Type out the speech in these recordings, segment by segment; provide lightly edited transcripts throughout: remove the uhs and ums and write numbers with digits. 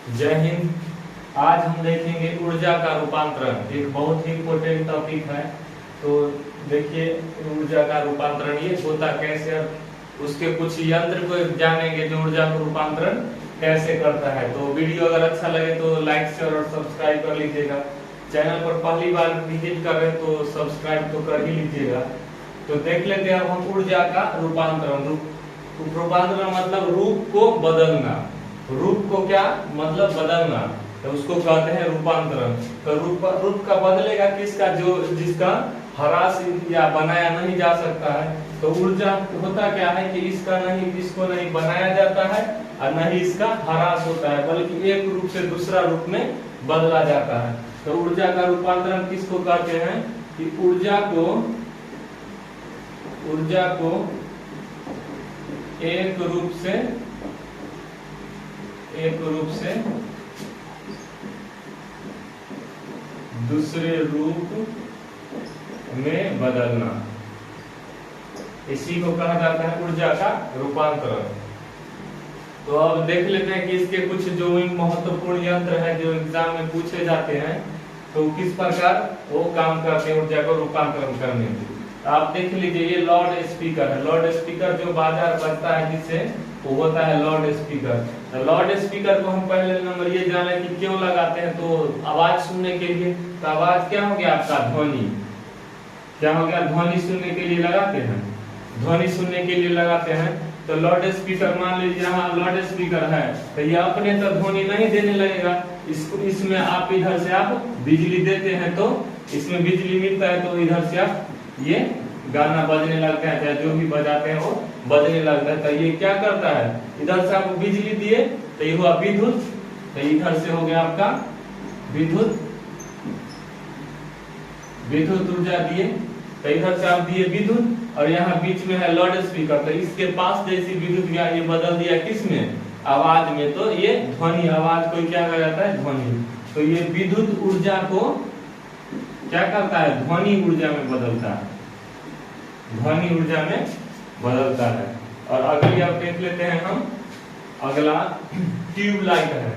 जय हिंद। आज हम देखेंगे ऊर्जा का रूपांतरण। एक बहुत ही इम्पोर्टेंट टॉपिक है। तो देखिए ऊर्जा का रूपांतरण ये होता कैसे, और उसके कुछ यंत्र को जानेंगे जो ऊर्जा का रूपांतरण कैसे करता है। तो वीडियो अगर अच्छा लगे तो लाइक शेयर और सब्सक्राइब कर लीजिएगा। चैनल पर पहली बार विजिट कर रहे हैं तो सब्सक्राइब तो कर ही लीजिएगा। तो देख लेते हैं हम ऊर्जा का रूपांतरण। रूपांतरण मतलब रूप को बदलना। रूप को क्या मतलब बदलना, तो उसको कहते हैं रूपांतरण। तो रूप का बदलेगा किसका, जो जिसका ह्रास या बनाया नहीं जा सकता है। तो ऊर्जा होता क्या है कि इसका नहीं, इसको नहीं बनाया जाता है और नहीं इसका ह्रास होता है, बल्कि एक रूप से दूसरा रूप में बदला जाता है। तो ऊर्जा का रूपांतरण किसको कहते हैं कि ऊर्जा को एक रूप से दूसरे रूप में बदलना, इसी को कहा जाता है ऊर्जा का रूपांतरण। तो अब देख लेते हैं कि इसके कुछ जो महत्वपूर्ण यंत्र है जो एग्जाम में पूछे जाते हैं, तो किस प्रकार वो काम करते हैं ऊर्जा को रूपांतरण करने के। आप देख लीजिए ये लाउड स्पीकर है। लाउड स्पीकर जो बाजार बजता है जिससे वो होता है लाउड स्पीकर। तो लाउड स्पीकर को हम पहले नंबर ये जाने कि क्यों लगाते हैं, तो आवाज सुनने के लिए। तो आवाज क्या हो गया आपका, ध्वनि। क्या हो गया, ध्वनि सुनने के लिए लगाते हैं। ध्वनि सुनने के लिए लगाते हैं। तो लाउड स्पीकर मान लीजिए यहाँ लाउड स्पीकर है, तो ये अपने तो ध्वनि नहीं देने लगेगा। इसमें आप इधर से आप बिजली देते हैं तो इसमें बिजली मिलता है, तो इधर से आप ये गाना बजने लगता है, चाहे जो भी बजाते हैं वो बजने लगता है। तो ये क्या करता है, इधर से आप बिजली दिए तो ये हुआ विद्युत। तो इधर से हो गया आपका विद्युत ऊर्जा दिए, तो इधर से आप दिए विद्युत, और यहाँ बीच में है लाउड स्पीकर। तो इसके पास जैसी विद्युत गया ये बदल दिया किसमें, आवाज में। तो ये ध्वनि, आवाज को क्या कहा जाता है, ध्वनि। तो ये विद्युत ऊर्जा को क्या करता है, ध्वनि ऊर्जा में बदलता है। ध्वनि ऊर्जा में बदलता है। और अगली अब देख लेते हैं हम, अगला ट्यूबलाइट है।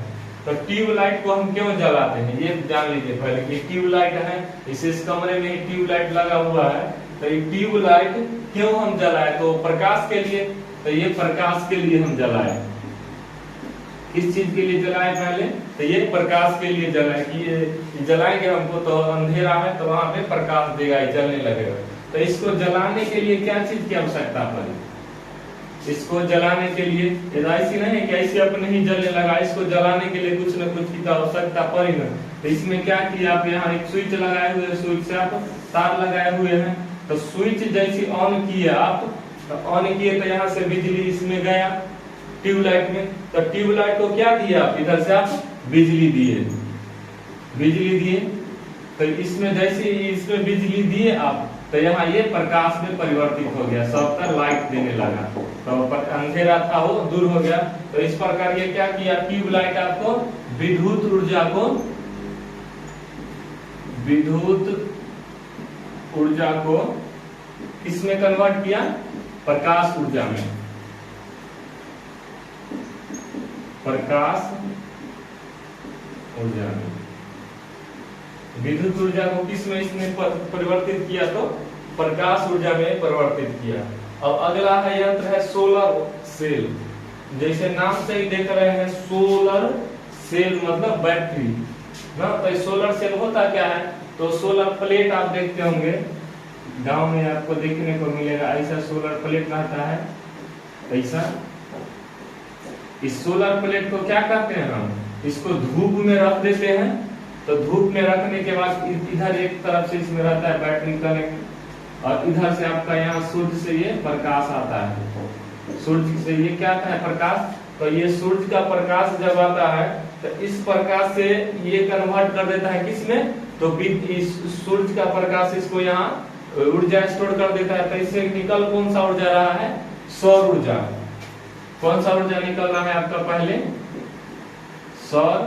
तो ट्यूबलाइट को हम क्यों जलाते हैं ये जान लीजिए पहले कि ट्यूबलाइट है, इस कमरे में ट्यूबलाइट लगा हुआ है। तो ये ट्यूबलाइट क्यों हम जलाए, तो प्रकाश के लिए। तो ये प्रकाश के लिए हम जलाए। किस चीज के लिए जलाए पहले, तो ये प्रकाश के लिए जलाए कि ये जलाएंगे हमको तो अंधेरा है तो वहां पे प्रकाश देगा, ये जलने लगेगा। तो इसको जलाने के लिए क्या चीज की आवश्यकता पड़ी, इसको जलाने के लिए ऐसी नहीं है कि ऐसे अपने ही जलने लगा, इसको जलाने के लिए कुछ न कुछ की आवश्यकता पड़ी ना। तो इसमें क्या किया, आप यहाँ एक स्विच लगाए हुए, स्विच से आप तार लगाए हुए हैं। तो स्विच जैसे ऑन किए आप, तो ऑन किए तो यहाँ से बिजली इसमें गया ट्यूबलाइट में। तो ट्यूबलाइट को क्या दिया आप, इधर से आप बिजली दिए। तो इसमें जैसे इसमें बिजली दिए आप, तो यहाँ ये प्रकाश में परिवर्तित हो गया, सब पर लाइट देने लगा। तो अंधेरा था वो दूर हो गया। तो इस प्रकार ये क्या किया, ट्यूबलाइट आपको विद्युत ऊर्जा को किसमें कन्वर्ट किया, प्रकाश ऊर्जा में। प्रकाश ऊर्जा में विद्युत ऊर्जा को किसमें इसने परिवर्तित किया, तो प्रकाश ऊर्जा में परिवर्तित किया। अब अगला है यंत्र है सोलर सेल। जैसे नाम से ही देख रहे हैं सोलर सेल मतलब बैटरी ना। तो सोलर सेल होता क्या है, तो सोलर प्लेट आप देखते होंगे गांव में आपको देखने को मिलेगा, ऐसा सोलर प्लेट रहता है ऐसा। इस सोलर प्लेट को क्या कहते हैं हम, इसको धूप में रख देते हैं। तो धूप में रखने के बाद इधर एक तरफ से इसमें रहता है बैटरी कनेक्ट, और इधर से आपका यहाँ सूर्य से ये प्रकाश आता है। सूर्य से ये क्या आता है, प्रकाश। तो ये सूर्य का प्रकाश जब आता है तो इस प्रकाश से ये कन्वर्ट कर देता है किसमें, तो सूर्य का प्रकाश इसको यहाँ ऊर्जा स्टोर कर देता है। तो इससे निकल कौन सा ऊर्जा रहा है, सौर ऊर्जा। कौन सा ऊर्जा निकल रहा है आपका, पहले सौर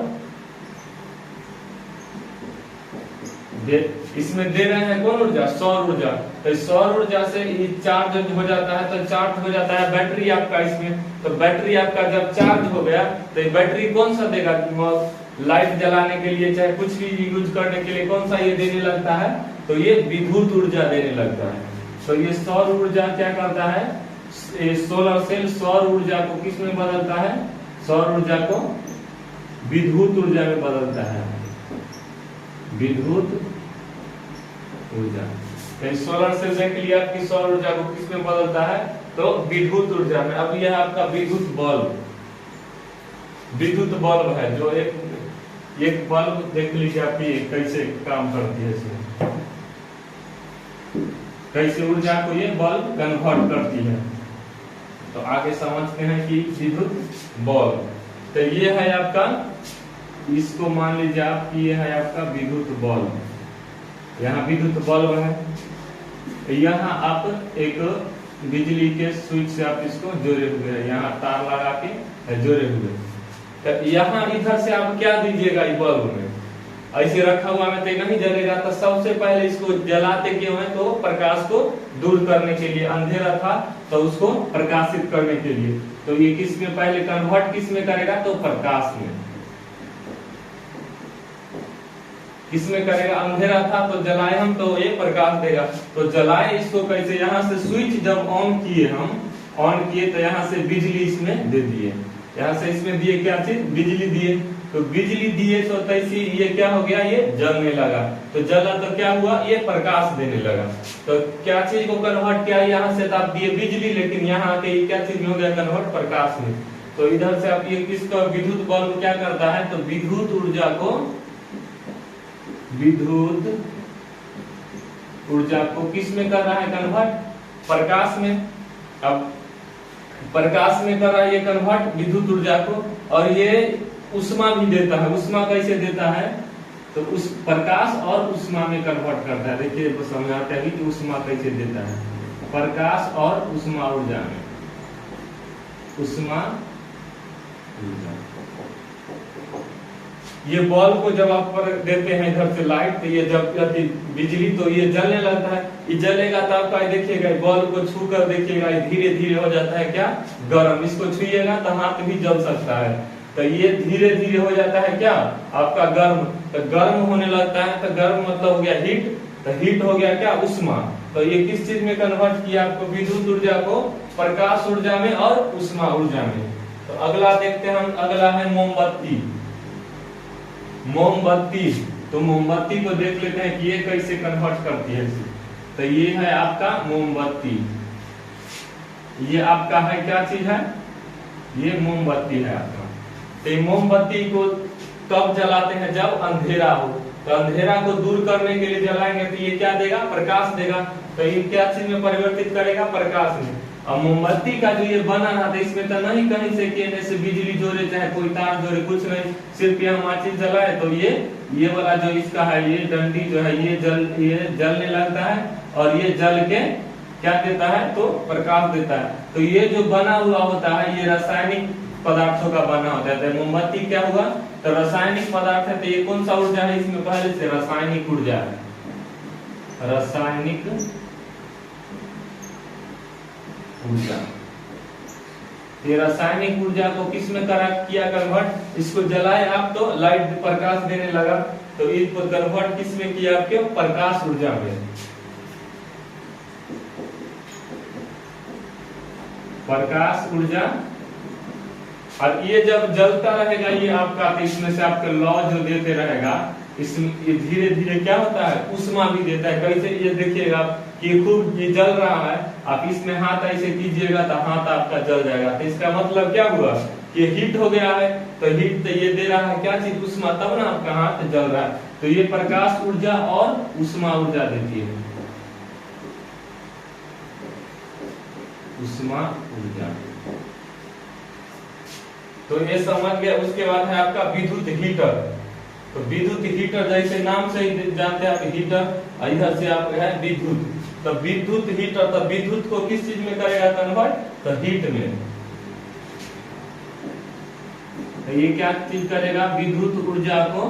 इसमें दे रहे हैं कौन ऊर्जा, सौर ऊर्जा। तो सौर ऊर्जा से ये चार्ज हो जाता है, तो चार्ज हो जाता है बैटरी आपका इसमें। तो बैटरी आपका जब चार्ज हो गया तो बैटरी कौन सा देगा, लाइट जलाने के लिए चाहे कुछ भी यूज करने के लिए कौन सा ये देने लगता है, तो ये विद्युत ऊर्जा देने लगता है। तो ये सौर ऊर्जा क्या करता है, सोलर सेल सौर ऊर्जा को किस में बदलता है, सौर ऊर्जा को विद्युत ऊर्जा में बदलता है, विद्युत ऊर्जा। तो सोलर सेल देख लिया कि सौर ऊर्जा को किस में बदलता है, तो विद्युत ऊर्जा में। अब यह आपका विद्युत बल्ब, विद्युत बल्ब है जो एक बल्ब देख लीजिए आप ये कैसे काम करती है, इसमें कैसे ऊर्जा को ये बल्ब कन्वर्ट करती है। तो आगे समझते हैं कि विद्युत बल्ब। तो ये है आपका, इसको मान लीजिए आप कि ये है आपका विद्युत बल्ब, यहाँ विद्युत बल्ब है। यहाँ आप एक बिजली के स्विच से आप इसको जोड़े हुए हैं, यहाँ तार लगा के जोड़े हुए। तो यहाँ इधर से आप क्या दीजिएगा इस बल्ब में, ऐसे रखा हुआ में तो नहीं जलेगा। तो सबसे पहले इसको जलाते क्यों है, तो प्रकाश को दूर करने के लिए, अंधेरा था तो उसको प्रकाशित करने के लिए। तो ये किस में पहले कन्वर्ट किस में करेगा, तो प्रकाश में। किसमें करेगा, अंधेरा था तो जलाए हम तो ये प्रकाश देगा। तो जलाए इसको कैसे, यहाँ से स्विच जब ऑन किए, हम ऑन किए तो यहाँ से बिजली इसमें दे दिए, यहाँ से इसमें दिए क्या चीज, बिजली दिए। तो बिजली दिए तो तैसी ये क्या हो गया, ये जलने लगा। तो जला तो क्या हुआ, ये प्रकाश देने लगा। तो क्या चीज को कन्वर्ट किया, यहाँ से तो आप दिए बिजली, लेकिन यहाँ आके क्या चीज में हो गया कन्वर्ट, प्रकाश में। तो इधर से आप ये किसका, विद्युत बल्ब क्या करता है, तो विद्युत ऊर्जा को, विद्युत ऊर्जा को किस में कर रहा है कन्वर्ट, प्रकाश में। अब प्रकाश में कर रहा है ये कन्वर्ट विद्युत ऊर्जा को, और ये उष्मा भी देता है। उष्मा कैसे देता है, तो उस प्रकाश और उष्मा में कन्वर्ट करता है। देखिए समझाते हैं कि उष्मा कैसे देता है, प्रकाश और उष्मा ऊर्जा में, उष्मा ऊर्जा। ये बल्ब को जब आप पर देते हैं इधर से लाइट, तो ये जब बिजली तो ये जलने लगता है। ये जलेगा तो आपका देखिएगा बल्ब को छू कर देखिएगा धीरे धीरे हो जाता है क्या, गर्म। इसको छुइएगा तो हाथ भी जल सकता है। तो ये धीरे धीरे हो जाता है क्या आपका गर्म। तो गर्म होने लगता है, तो गर्म मतलब हो गया हीट, तो हीट हो गया क्या, उष्मा। तो ये किस चीज में कन्वर्ट किया आपको, विद्युत ऊर्जा को प्रकाश ऊर्जा में और उष्मा ऊर्जा में। तो अगला देखते हैं हम, अगला है मोमबत्ती। मोमबत्ती, तो मोमबत्ती को देख लेते हैं कि ये कैसे कन्वर्ट करती है। तो ये है आपका मोमबत्ती, ये आपका है क्या चीज है, ये मोमबत्ती है आपका। तो मोमबत्ती को कब जलाते हैं, जब अंधेरा हो। तो अंधेरा को दूर करने के लिए जलाएंगे तो ये क्या देगा, प्रकाश देगा। तो ये क्या चीज में परिवर्तित करेगा, प्रकाश में। अब मोमबत्ती का जो ये बना रहा था, इसमें तो नहीं कहीं से कहने से बिजली जोड़े चाहे कोई तार जोड़े, कुछ नहीं, सिर्फ यहाँ माचिस जलाए तो ये वाला जो इसका है, ये डंडी जो है ये जलने लगता है, और ये जल के क्या देता है, तो प्रकाश देता है। तो ये जो बना हुआ होता है ये रासायनिक पदार्थों का बना होता है। तो मोमबत्ती क्या हुआ, तो रासायनिक पदार्थ है। तो ये कौन सा ऊर्जा है, इसमें पहले से रासायनिक ऊर्जा है, रासायनिक ऊर्जा। ये रासायनिक ऊर्जा को किस में किया कन्वर्ट, इसको जलाए आप तो लाइट प्रकाश देने लगा, तो इसको कन्वर्ट किस में किया आपके, प्रकाश ऊर्जा में। प्रकाश ऊर्जा। और ये जब जलता रहेगा ये आपका, तो इसमें से आपका लॉ जो देते रहेगा, इसमें ये धीरे धीरे क्या होता है, उष्मा भी देता है। कैसे, ये देखिएगा कि खूब ये जल रहा है, आप इसमें हाथ ऐसे कीजिएगा तो हाथ आपका जल जाएगा। तो इसका मतलब क्या हुआ, कि हीट हो गया है। तो हीट तो ये दे रहा है क्या चीज, उष्मा, तब ना आपका हाथ जल रहा है। तो ये प्रकाश ऊर्जा और उष्मा ऊर्जा देती है, उष्मा ऊर्जा। तो ये समझ गया। उसके बाद है आपका विद्युत हीटर। तो विद्युत हीटर जैसे नाम से ही जानते हैं आप, हीटर, इधर से आप है विद्युत। तो विद्युत हीटर, तो विद्युत को किस चीज में करेगा कन्वर्ट, तो हीट में। तो ये क्या चीज करेगा, विद्युत ऊर्जा को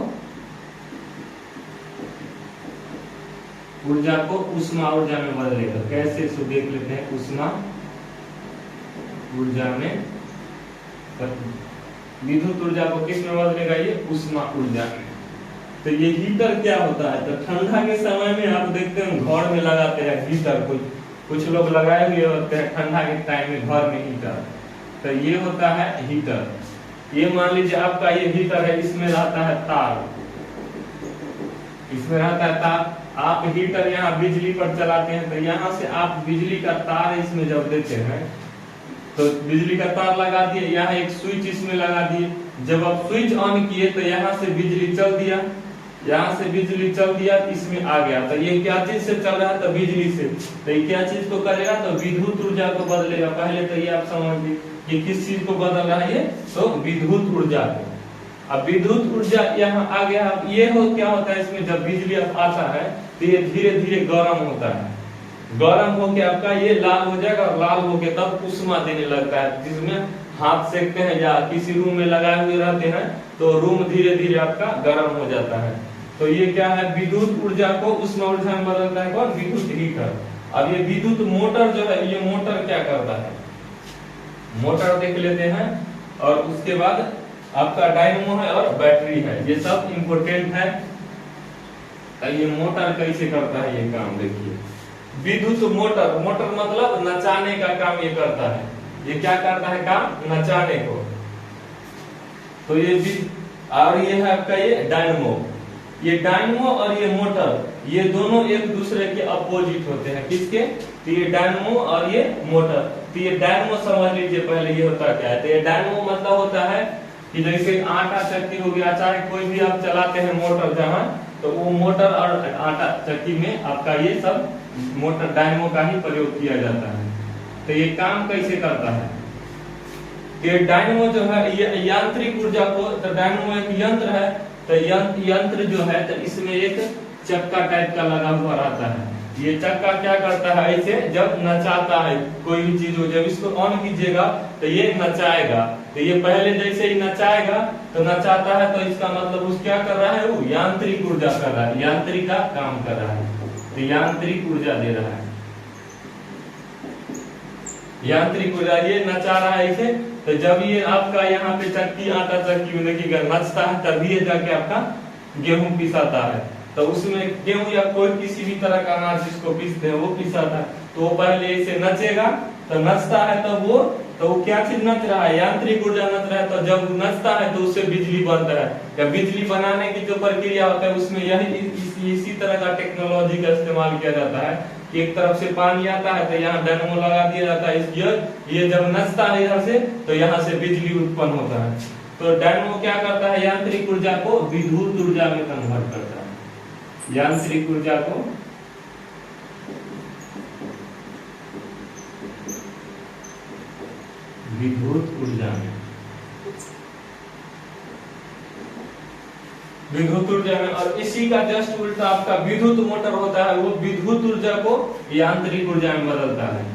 ऊर्जा को उष्मा ऊर्जा में बदलेगा। कैसे, सो देख लेते हैं। उष्मा ऊर्जा में, विद्युत ऊर्जा को किस में बदलेगा? ये उष्मा ऊर्जा में। तो ये हीटर क्या होता है? तो ठंडा के समय में आप देखते हैं घर में लगाते हैं हीटर, कुछ लोग लगाए हुए होते हैं ठंडा के टाइम में घर में हीटर। तो ये होता है हीटर। ये मान लीजिए आपका ये हीटर है, इसमें रहता है तार, इसमें रहता है तार। आप हीटर यहाँ बिजली पर चलाते हैं, तो यहाँ से आप बिजली का तार इसमें जब देते हैं तो बिजली का तार लगा दिए, यहाँ एक स्विच इसमें लगा दिए। जब आप स्विच ऑन किए तो यहाँ से बिजली चल दिया, यहाँ से बिजली चल दिया, इसमें आ गया। तो ये क्या चीज से चल रहा है? तो बिजली से। तो ये क्या चीज को करेगा? तो विद्युत ऊर्जा को बदलेगा। पहले तो ये आप समझिए कि किस चीज को बदल रहा है? ये तो विद्युत ऊर्जा को। अब विद्युत ऊर्जा यहाँ आ गया। अब ये क्या होता है इसमें? जब बिजली आता है तो ये धीरे धीरे गर्म होता है। गर्म होके आपका ये लाल हो जाएगा, और लाल होके तब उष्मा देने लगता है, जिसमें हाथ सेकते हैं या किसी रूम में लगाए हुए रहते हैं तो रूम धीरे धीरे आपका गर्म हो जाता है। तो ये क्या है? विद्युत ऊर्जा को उष्मा ऊर्जा में बदलता है। कौन? विद्युत हीटर। अब ये विद्युत मोटर जो है, ये मोटर क्या करता है? मोटर देख लेते हैं, और उसके बाद आपका डायनेमो है और बैटरी है, ये सब इम्पोर्टेंट है। ये मोटर कैसे करता है ये काम देखिए। विद्युत मोटर, मोटर मतलब नचाने का काम ये करता है। ये क्या करता है काम? नचाने को। तो ये और ये है आपका ये डायनेमो। ये डायनेमो और ये मोटर, ये दोनों एक दूसरे के अपोजिट होते हैं। किसके? तो ये डायनेमो और ये मोटर। तो ये डायनेमो समझ लीजिए पहले ये होता क्या है। तो ये डायनेमो मतलब होता है कि जैसे आटा चक्की हो गया, चाहे कोई भी आप चलाते हैं मोटर जहां, तो वो मोटर और आटा चक्की में आपका ये सब मोटर डायनेमो का ही प्रयोग किया जाता है। तो ये काम कैसे करता है? ये डायनेमो जो है ये यांत्रिक ऊर्जा को, तो डायनेमो एक यंत्र है। तो यंत्र जो है तो इसमें एक चक्का टाइप का लगा हुआ रहता है। ये चक्का क्या करता है? ऐसे जब नचाता है कोई भी चीज हो, जब इसको ऑन कीजिएगा तो ये नचाएगा। तो ये पहले जैसे ही नचाएगा तो नचाता है, तो इसका मतलब उस क्या कर रहा है? वो यांत्रिक ऊर्जा कर रहा है, यांत्रिक का काम कर रहा है। तो यांत्रिक ऊर्जा दे रहा है, यांत्रिक ऊर्जा। ये नचा रहा है ऐसे। तो जब ये आपका यहाँ पे चक्की, आटा चक्की में देखिएगा नचता है, तभी ये जाके आपका गेहूं पिसाता है। तो उसमें गेहूं या कोई किसी भी तरह का अनाज जिसको पीसते हैं वो पिसाता है। तो वो पहले इसे नचेगा, तो नचता है तो वो क्या चीज नच रहा है? यांत्रिक ऊर्जा नच रहा है। तो जब नचता है तो उससे बिजली बनता है। या बिजली बनाने की जो प्रक्रिया होता है उसमें यही इसी तरह का टेक्नोलॉजी का इस्तेमाल किया जाता है। एक तरफ से पानी आता है तो यहाँ डायनेमो लगा दिया जाता है, ये जब नचता है इधर से तो यहाँ से बिजली उत्पन्न होता है। तो डायनेमो क्या करता है? यांत्रिक ऊर्जा को विद्युत ऊर्जा में कन्वर्ट करता है। यांत्रिक ऊर्जा को विद्युत ऊर्जा में, विद्युत ऊर्जा में। और इसी का जस्ट उल्टा आपका विद्युत मोटर होता है, वो विद्युत ऊर्जा को यांत्रिक ऊर्जा में बदलता है।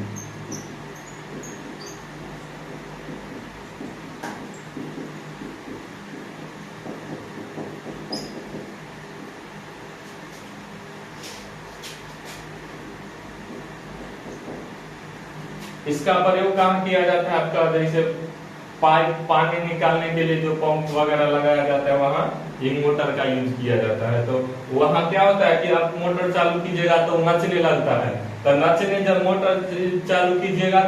इसका प्रयोग कहाँ किया जाता है? आपका जैसे पाइप पानी निकालने के लिए जो पंप वगैरह लगाया जाता है वहाँ ये मोटर का यूज किया जाता है। तो वहाँ क्या होता है कि आप मोटर चालू कीजिएगा तो नचने लगता है। तो नचने जब मोटर चालू कीजिएगा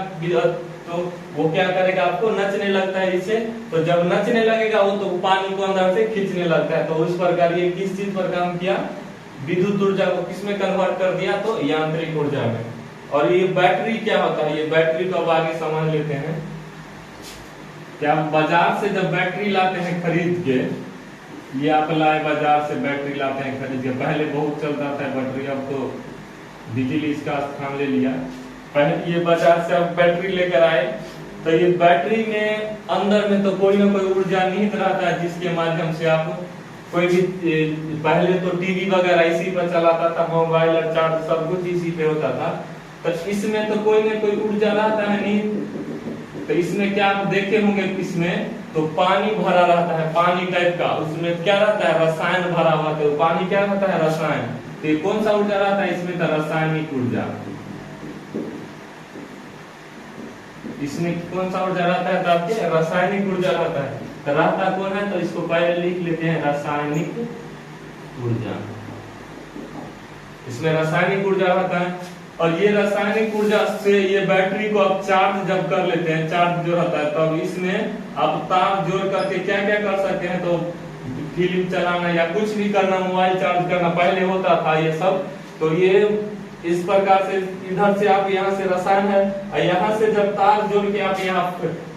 तो वो क्या करेगा? आपको नचने लगता है इससे। तो जब नचने लगेगा वो तो पानी को अंदर से खींचने लगता है। तो उस प्रकार ये किस चीज पर काम किया? विद्युत ऊर्जा को किसमें कन्वर्ट कर दिया? तो यांत्रिक ऊर्जा में। और ये बैटरी क्या होता है? ये बैटरी को अब आगे समझ लेते हैं। क्या बाजार से जब बैटरी लाते हैं खरीद के, ये आप लाए बाजार से बैटरी लाते हैं खरीद के, पहले बहुत चलता था बैटरी, अब तो बिजली इसका स्थान ले लिया। पहले ये बाजार से अब बैटरी लेकर आए, तो ये बैटरी में अंदर में तो कोई ना कोई ऊर्जा निहित रहता है जिसके माध्यम से आप कोई भी, पहले तो टीवी वगैरह इसी पर चलाता था, मोबाइल और चार्ज सब कुछ इसी पे होता था। तो इसमें तो कोई ना कोई ऊर्जा रहता है नहीं। तो इसमें क्या आप देखे होंगे, इसमें तो पानी भरा रहता है, पानी टाइप का। उसमें क्या रहता है? रसायन भरा हुआ है। तो पानी क्या रहता है? रसायन। तो कौन सा ऊर्जा रहता है इसमें? तो रासायनिक ऊर्जा। इसमें कौन सा ऊर्जा रहता है? तो आपके रासायनिक ऊर्जा रहता है। तो रहता कौन है? तो इसको पहले लिख लेते हैं, रासायनिक ऊर्जा। इसमें रासायनिक ऊर्जा रहता है। और ये रासायनिक ऊर्जा से ये बैटरी को आप चार्ज जब कर लेते हैं, चार्ज जो रहता है, तब इसमें आप तार जोड़ करके क्या क्या कर सकते हैं? तो फिल्म चलाना या कुछ भी करना, मोबाइल चार्ज करना पहले होता था ये सब। तो ये इस प्रकार से इधर से आप यहाँ से रसायन है, और यहाँ से जब तार जोड़ के आप यहाँ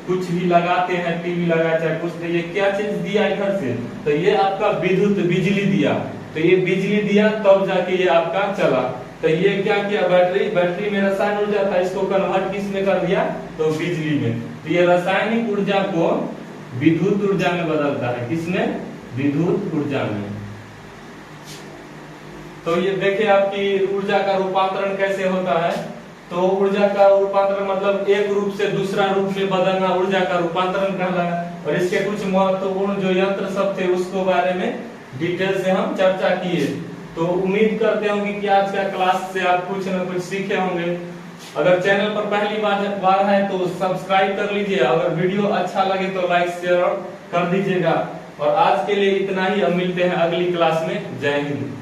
कुछ भी लगाते हैं, टीवी लगा चाहे कुछ, तो ये क्या चीज दिया इधर से? तो ये आपका विद्युत बिजली दिया। तो ये बिजली दिया तब जाके ये आपका चला। तो ये क्या किया? बैटरी में रसायन ऊर्जा था, इसको कन्वर्ट किस में कर दिया? तो बिजली में। तो ये रासायनिक ऊर्जा को विद्युत ऊर्जा में बदलता है। किसमें? विद्युत ऊर्जा में। तो ये देखिए आपकी ऊर्जा का रूपांतरण कैसे होता है। तो ऊर्जा का रूपांतरण मतलब एक रूप से दूसरा रूप में बदलना ऊर्जा का रूपांतरण कहलाता है। और इसके कुछ महत्वपूर्ण जो यंत्र सब थे उसको बारे में डिटेल से हम चर्चा किए। तो उम्मीद करते होंगे कि आज का क्लास से आप कुछ न कुछ सीखे होंगे। अगर चैनल पर पहली बार है तो सब्सक्राइब कर लीजिए। अगर वीडियो अच्छा लगे तो लाइक शेयर कर दीजिएगा। और आज के लिए इतना ही, अब मिलते हैं अगली क्लास में। जय हिंद।